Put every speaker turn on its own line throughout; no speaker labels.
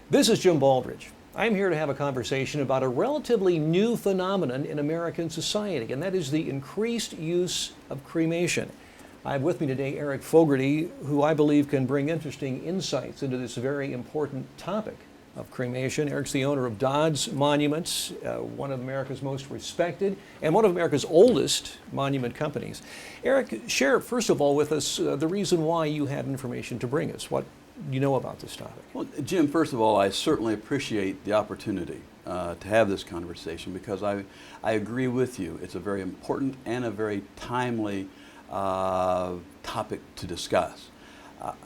This is Jim Baldridge. I'm here to have a conversation about a relatively new phenomenon in American society, and that is the increased use of cremation. I have with me today Eric Fogarty, who I believe can bring interesting insights into this very important topic of cremation. Eric's the owner of Dodds Monuments, one of America's most respected and one of America's oldest monument companies. Eric, share first of all with us the reason why you had information to bring us. What you know about this topic?
Well, Jim, first of all, I certainly appreciate the opportunity to have this conversation because I agree with you. It's a very important and a very timely topic to discuss.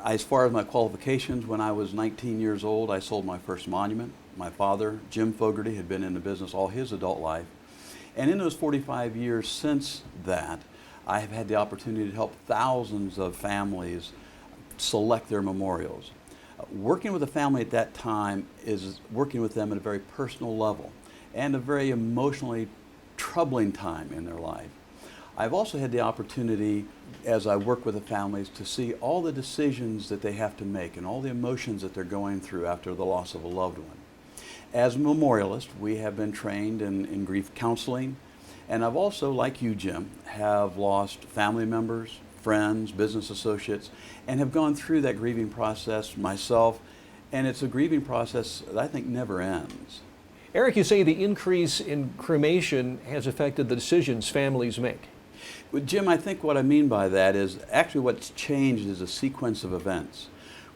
As far as my qualifications, when I was 19 years old, I sold my first monument. My father, Jim Fogarty, had been in the business all his adult life. And in those 45 years since that, I have had the opportunity to help thousands of families select their memorials. Working with a family at that time is working with them at a very personal level and a very emotionally troubling time in their life. I've also had the opportunity, as I work with the families, to see all the decisions that they have to make and all the emotions that they're going through after the loss of a loved one. As a memorialist, we have been trained in grief counseling, and I've also, like you, Jim, have lost family members, friends, business associates, and have gone through that grieving process myself, and it's a grieving process that I think never ends.
Eric, you say the increase in cremation has affected the decisions families make.
Well, Jim, I think what I mean by that is actually what's changed is a sequence of events.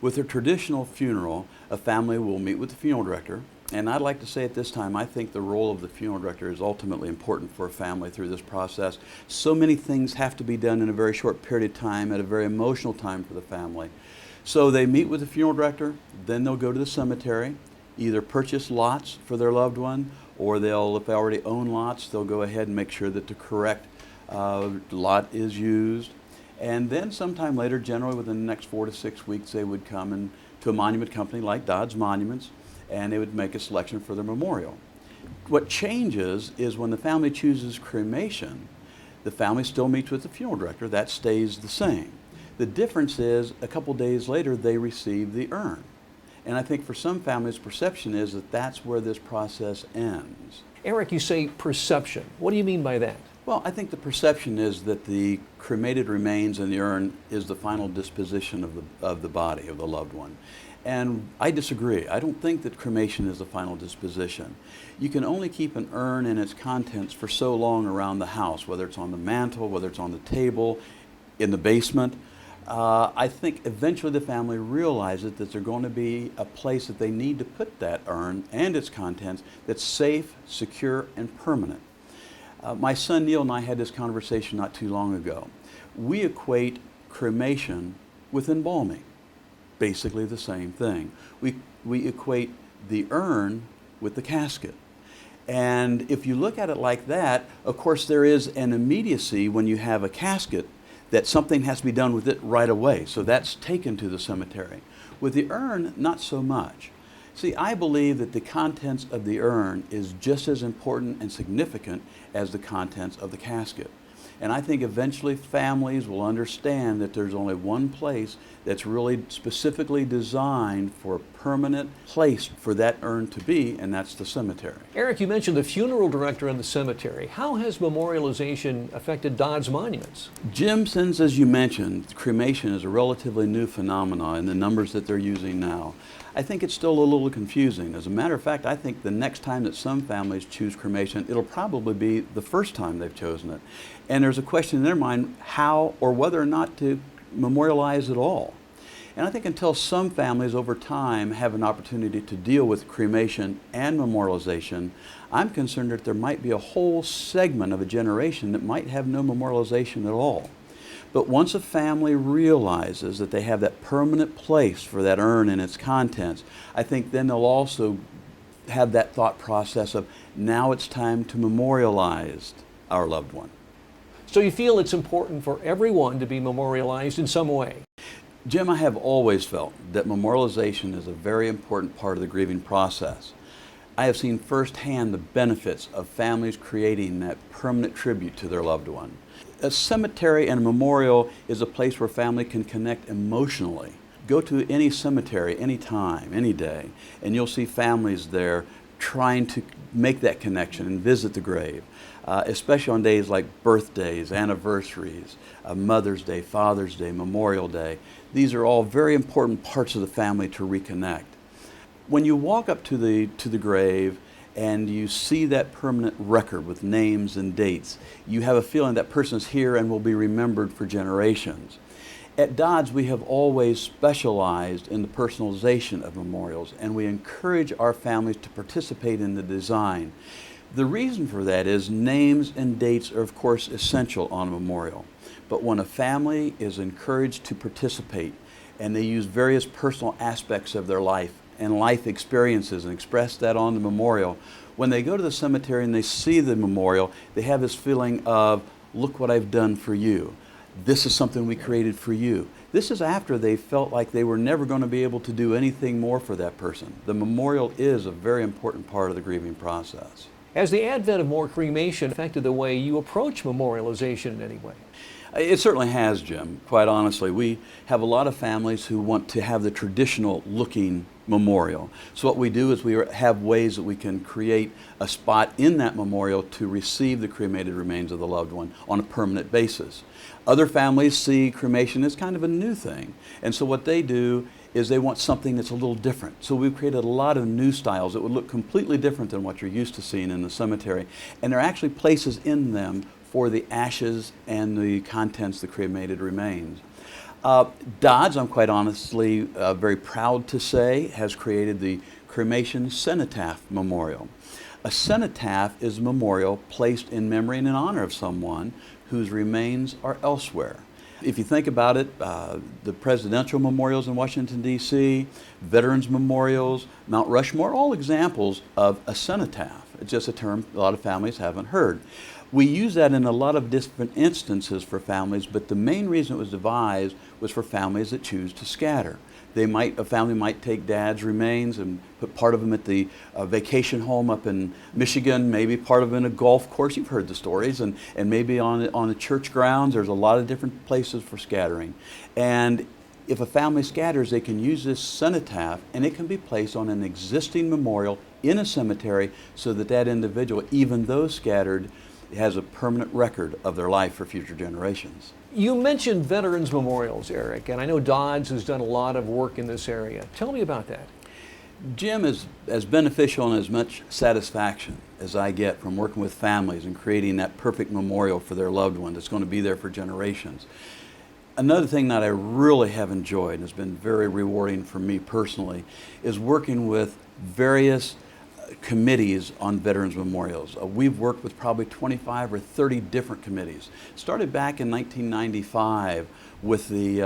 With a traditional funeral, a family will meet with the funeral director, and I'd like to say at this time, I think the role of the funeral director is ultimately important for a family through this process. So many things have to be done in a very short period of time, at a very emotional time for the family. So they meet with the funeral director, then they'll go to the cemetery, either purchase lots for their loved one, or they'll, if they already own lots, they'll go ahead and make sure that the correct lot is used. And then sometime later, generally within the next 4 to 6 weeks, they would come to a monument company like Dodds Monuments, and they would make a selection for their memorial. What changes is when the family chooses cremation, the family still meets with the funeral director. That stays the same. The difference is a couple days later they receive the urn. And I think for some families, perception is that that's where this process ends.
Eric, you say perception. What do you mean by that?
Well, I think the perception is that the cremated remains in the urn is the final disposition of the body of the loved one. And I disagree. I don't think that cremation is the final disposition. You can only keep an urn and its contents for so long around the house, whether it's on the mantle, whether it's on the table, in the basement. I think eventually the family realizes that there's going to be a place that they need to put that urn and its contents that's safe, secure, and permanent. My son Neil and I had this conversation not too long ago. We equate cremation with embalming. Basically the same thing. We equate the urn with the casket. And if you look at it like that, of course there is an immediacy when you have a casket that something has to be done with it right away. So that's taken to the cemetery. With the urn, not so much. See, I believe that the contents of the urn is just as important and significant as the contents of the casket. And I think eventually families will understand that there's only one place that's really specifically designed for a permanent place for that urn to be, and that's the cemetery.
Eric, you mentioned the funeral director in the cemetery. How has memorialization affected Dodds Monuments?
Jim, since, as you mentioned, cremation is a relatively new phenomenon in the numbers that they're using now, I think it's still a little confusing. As a matter of fact, I think the next time that some families choose cremation, it'll probably be the first time they've chosen it. And there's a question in their mind how or whether or not to memorialize at all. And I think until some families over time have an opportunity to deal with cremation and memorialization, I'm concerned that there might be a whole segment of a generation that might have no memorialization at all. But once a family realizes that they have that permanent place for that urn and its contents, I think then they'll also have that thought process of now it's time to memorialize our loved one.
So you feel it's important for everyone to be memorialized in some way?
Jim, I have always felt that memorialization is a very important part of the grieving process. I have seen firsthand the benefits of families creating that permanent tribute to their loved one. A cemetery and a memorial is a place where family can connect emotionally, Go to any cemetery, any time, any day, and you'll see families there trying to make that connection and visit the grave, especially on days like birthdays, anniversaries, Mother's Day, Father's Day, Memorial Day. These are all very important parts of the family to reconnect. When you walk up to the grave and you see that permanent record with names and dates, you have a feeling that person is here and will be remembered for generations. At Dodds, we have always specialized in the personalization of memorials, and we encourage our families to participate in the design. The reason for that is names and dates are, of course, essential on a memorial. But when a family is encouraged to participate and they use various personal aspects of their life and life experiences and express that on the memorial, when they go to the cemetery and they see the memorial, they have this feeling of, look what I've done for you. This is something we created for you. This is after they felt like they were never going to be able to do anything more for that person. The memorial is a very important part of the grieving process.
Has the advent of more cremation affected the way you approach memorialization in any way?
It certainly has, Jim. Quite honestly, we have a lot of families who want to have the traditional looking memorial. So what we do is we have ways that we can create a spot in that memorial to receive the cremated remains of the loved one on a permanent basis. Other families see cremation as kind of a new thing, and so what they do is they want something that's a little different. So we've created a lot of new styles that would look completely different than what you're used to seeing in the cemetery, and there are actually places in them for the ashes and the contents, the cremated remains. Dodds, I'm quite honestly very proud to say, has created the Cremation Cenotaph Memorial. A cenotaph is a memorial placed in memory and in honor of someone whose remains are elsewhere. If you think about it, the presidential memorials in Washington, D.C., veterans memorials, Mount Rushmore, all examples of a cenotaph. It's just a term a lot of families haven't heard. We use that in a lot of different instances for families, but the main reason it was devised was for families that choose to scatter. A family might take Dad's remains and put part of them at the vacation home up in Michigan, maybe part of them in a golf course. You've heard the stories, and maybe on the church grounds. There's a lot of different places for scattering. And if a family scatters, they can use this cenotaph, and it can be placed on an existing memorial in a cemetery so that that individual, even though scattered, has a permanent record of their life for future generations.
You mentioned veterans memorials, Eric, and I know Dodds has done a lot of work in this area. Tell me about that.
Jim is as beneficial and as much satisfaction as I get from working with families and creating that perfect memorial for their loved one that's going to be there for generations. Another thing that I really have enjoyed and has been very rewarding for me personally is working with various committees on veterans memorials. We've worked with probably 25 or 30 different committees. Started back in 1995 with the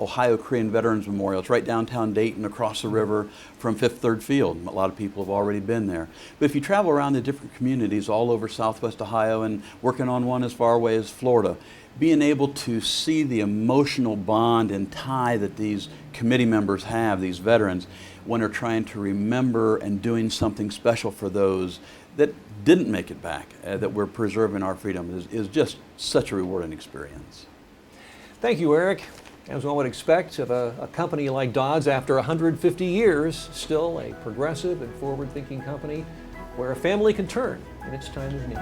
Ohio Korean Veterans Memorial. It's right downtown Dayton, across the river from Fifth Third Field. A lot of people have already been there. But if you travel around the different communities all over Southwest Ohio and working on one as far away as Florida, being able to see the emotional bond and tie that these committee members have, these veterans, when they're trying to remember and doing something special for those that didn't make it back, that we're preserving our freedom, is just such a rewarding experience.
Thank you, Eric. As one would expect of a company like Dodds, after 150 years, still a progressive and forward-thinking company where a family can turn in its time of need.